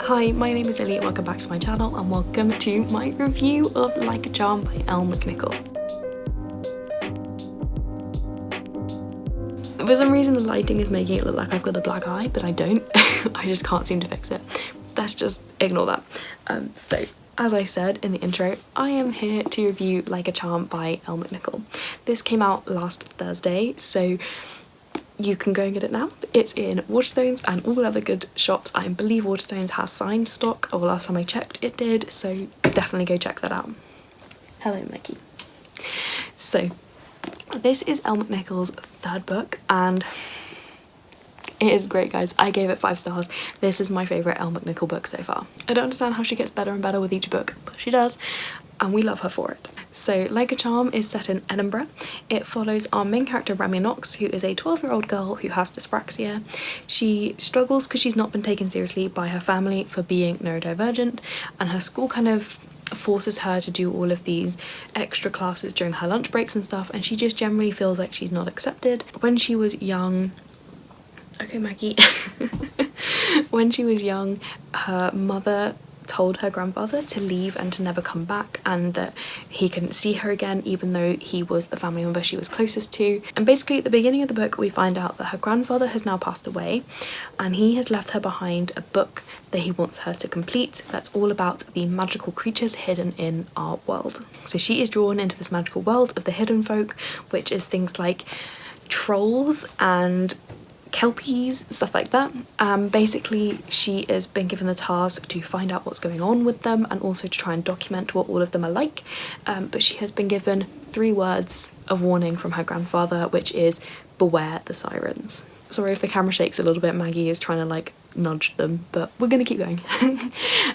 Hi, my name is Ellie and welcome back to my channel and welcome to my review of Like a Charm by Elle McNicoll. For some reason the lighting is making it look like I've got a black eye, but I don't. I just can't seem to fix it. Let's just ignore that. So, as I said in the intro, I am here to review Like a Charm by Elle McNicoll. This came out last Thursday, so you can go and get it now. It's in Waterstones and all other good shops. I believe Waterstones has signed stock, or last time I checked it did, so definitely go check that out. Hello Mikey. So this is Elle McNicoll's third book and it is great, guys. I gave it 5 stars. This is my favourite Elle McNicoll book so far. I don't understand how she gets better and better with each book, but she does, and we love her for it. So Like a Charm is set in Edinburgh. It follows our main character Ramia Knox, who is a 12-year-old girl who has dyspraxia. She struggles because she's not been taken seriously by her family for being neurodivergent, and her school kind of forces her to do all of these extra classes during her lunch breaks and stuff, and she just generally feels like she's not accepted. When she was young, okay Maggie, when she was young, her mother told her grandfather to leave and to never come back, and that he couldn't see her again even though he was the family member she was closest to. And basically at the beginning of the book we find out that her grandfather has now passed away and he has left her behind a book that he wants her to complete that's all about the magical creatures hidden in our world. So she is drawn into this magical world of the hidden folk, which is things like trolls and kelpies, stuff like that. Basically she has been given the task to find out what's going on with them and also to try and document what all of them are like, but she has been given 3 words of warning from her grandfather, which is beware the sirens. Sorry if the camera shakes a little bit, Maggie is trying to like nudge them, but we're gonna keep going.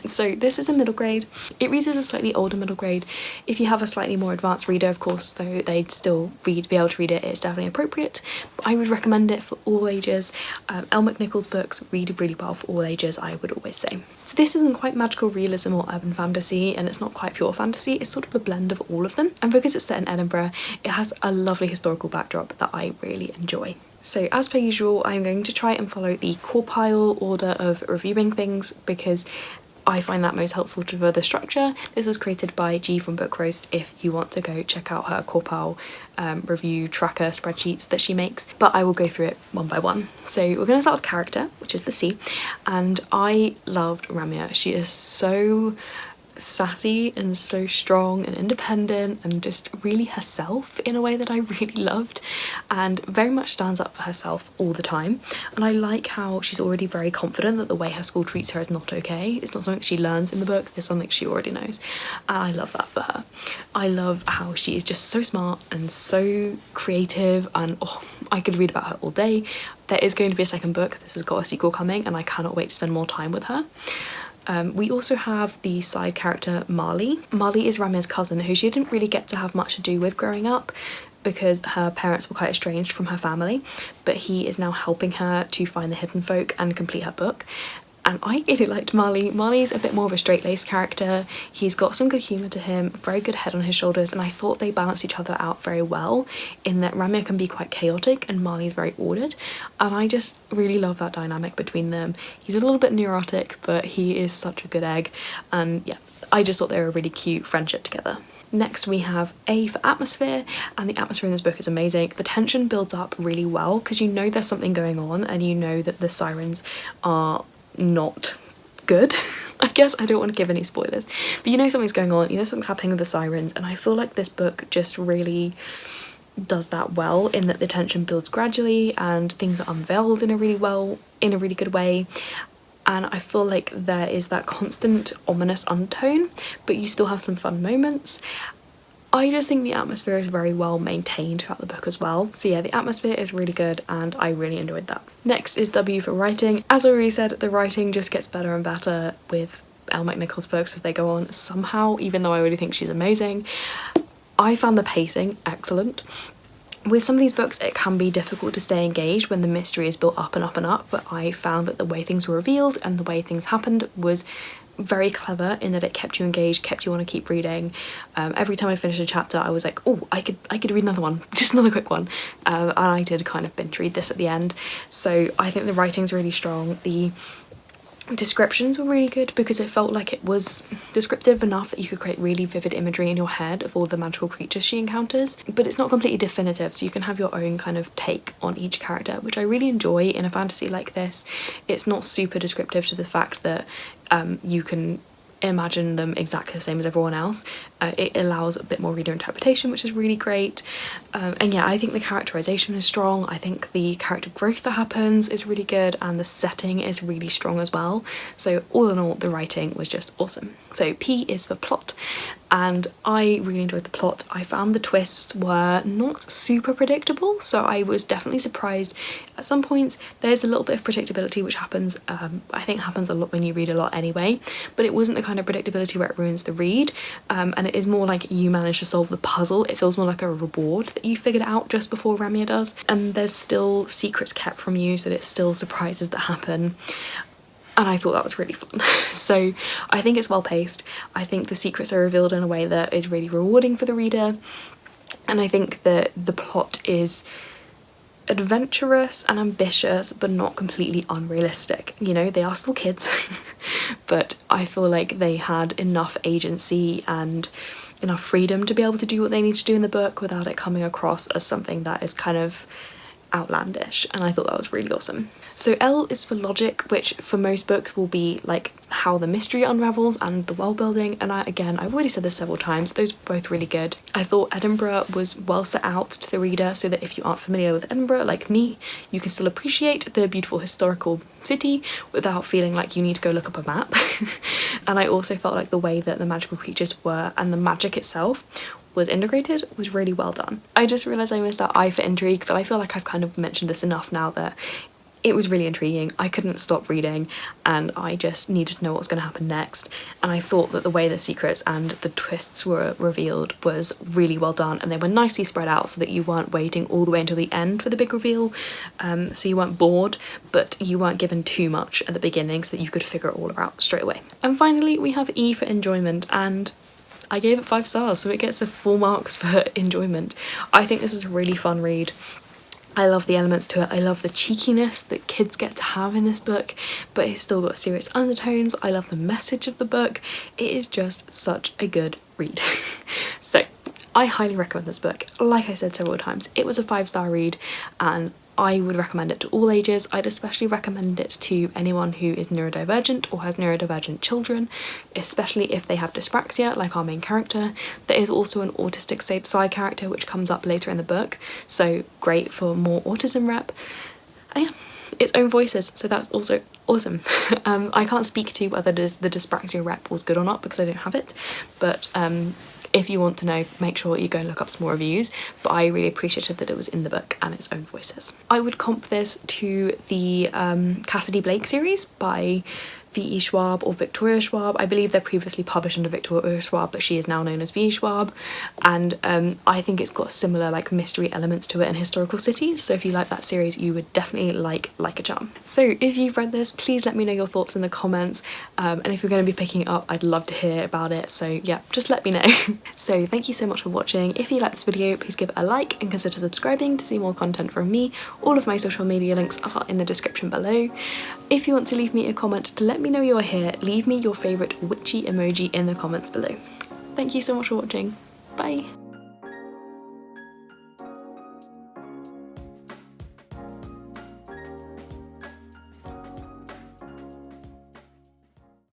So this is a middle grade. It reads as a slightly older middle grade. If you have a slightly more advanced reader, of course, though they'd still be able to read it, it's definitely appropriate. But I would recommend it for all ages. Elle McNicoll's books read really well for all ages, I would always say. So this isn't quite magical realism or urban fantasy, and it's not quite pure fantasy, it's sort of a blend of all of them. And because it's set in Edinburgh, it has a lovely historical backdrop that I really enjoy. So as per usual, I'm going to try and follow the core pile order of reviewing things because I find that most helpful to the structure. This was created by G from Book Roast if you want to go check out her core pile review tracker spreadsheets that she makes, but I will go through it one by one. So we're going to start with character, which is the C, and I loved Ramia. She is so sassy and so strong and independent and just really herself in a way that I really loved, and very much stands up for herself all the time. And I like how she's already very confident that the way her school treats her is not okay. It's not something she learns in the books, it's something she already knows, and I love that for her. I love how she is just so smart and so creative, and oh, I could read about her all day. There is going to be a second book. This has got a sequel coming and I cannot wait to spend more time with her. We also have the side character Marley. Marley is Ramia's cousin, who she didn't really get to have much to do with growing up because her parents were quite estranged from her family, but he is now helping her to find the hidden folk and complete her book. And I really liked Marley. Marley's a bit more of a straight-laced character. He's got some good humour to him, very good head on his shoulders, and I thought they balanced each other out very well in that Ramia can be quite chaotic and Marley's very ordered, and I just really love that dynamic between them. He's a little bit neurotic, but he is such a good egg, and yeah, I just thought they were a really cute friendship together. Next we have A for atmosphere, and the atmosphere in this book is amazing. The tension builds up really well because you know there's something going on and you know that the sirens are not good. I guess I don't want to give any spoilers, but you know something's going on, you know something's happening with the sirens, and I feel like this book just really does that well in that the tension builds gradually and things are unveiled in a really good way. And I feel like there is that constant ominous undertone, but you still have some fun moments. I just think the atmosphere is very well maintained throughout the book as well. So yeah, the atmosphere is really good and I really enjoyed that. Next is W for writing. As I already said, the writing just gets better and better with Elle McNicoll's books as they go on somehow, even though I really think she's amazing. I found the pacing excellent. With some of these books it can be difficult to stay engaged when the mystery is built up and up and up, but I found that the way things were revealed and the way things happened was very clever in that it kept you engaged, kept you want to keep reading. Every time I finished a chapter I was like, oh, I could read another one, just another quick one, and I did kind of binge read this at the end. So I think the writing's really strong. The descriptions were really good because it felt like it was descriptive enough that you could create really vivid imagery in your head of all the magical creatures she encounters, but it's not completely definitive, so you can have your own kind of take on each character, which I really enjoy in a fantasy like this. It's not super descriptive to the fact that you can imagine them exactly the same as everyone else. It allows a bit more reader interpretation, which is really great. And yeah, I think the characterization is strong. I think the character growth that happens is really good, and the setting is really strong as well. So all in all, the writing was just awesome. So P is for plot, and I really enjoyed the plot. I found the twists were not super predictable, so I was definitely surprised. At some points there's a little bit of predictability which happens, I think happens a lot when you read a lot anyway, but it wasn't the kind of predictability where it ruins the read, and it is more like you manage to solve the puzzle. It feels more like a reward that you figured out just before Ramia does, and there's still secrets kept from you, so there's still surprises that happen. And I thought that was really fun. So I think it's well paced. I think the secrets are revealed in a way that is really rewarding for the reader. And I think that the plot is adventurous and ambitious, but not completely unrealistic. You know, they are still kids, but I feel like they had enough agency and enough freedom to be able to do what they need to do in the book without it coming across as something that is kind of outlandish, and I thought that was really awesome. So L is for logic, which for most books will be like how the mystery unravels and the world building, and I've already said this several times, those were both really good. I thought Edinburgh was well set out to the reader so that if you aren't familiar with Edinburgh like me, you can still appreciate the beautiful historical city without feeling like you need to go look up a map. And I also felt like the way that the magical creatures were and the magic itself was integrated was really well done. I just realised I missed that I for intrigue, but I feel like I've kind of mentioned this enough now that it was really intriguing. I couldn't stop reading and I just needed to know what was going to happen next, and I thought that the way the secrets and the twists were revealed was really well done, and they were nicely spread out so that you weren't waiting all the way until the end for the big reveal, so you weren't bored, but you weren't given too much at the beginning so that you could figure it all out straight away. And finally we have E for enjoyment, and I gave it 5 stars, so it gets a full marks for enjoyment. I think this is a really fun read. I love the elements to it. I love the cheekiness that kids get to have in this book, but it's still got serious undertones. I love the message of the book. It is just such a good read. So I highly recommend this book. Like I said several times, it was a 5-star read, and I would recommend it to all ages. I'd especially recommend it to anyone who is neurodivergent or has neurodivergent children, especially if they have dyspraxia like our main character. There is also an autistic side character which comes up later in the book, so great for more autism rep. And yeah, its own voices, so that's also awesome. I can't speak to whether the dyspraxia rep was good or not because I don't have it, but if you want to know, make sure you go and look up some more reviews, but I really appreciated that it was in the book and its own voices. I would comp this to the Cassidy Blake series by V.E. Schwab or Victoria Schwab. I believe they're previously published under Victoria Schwab, but she is now known as V.E. Schwab, and I think it's got similar like mystery elements to it and historical cities, so if you like that series you would definitely like a Charm. So if you've read this, please let me know your thoughts in the comments, and if you're going to be picking it up, I'd love to hear about it, so yeah, just let me know. So thank you so much for watching. If you like this video, please give it a like and consider subscribing to see more content from me. All of my social media links are in the description below. If you want to leave me a comment to let me know you're here, leave me your favourite witchy emoji in the comments below. Thank you so much for watching. Bye!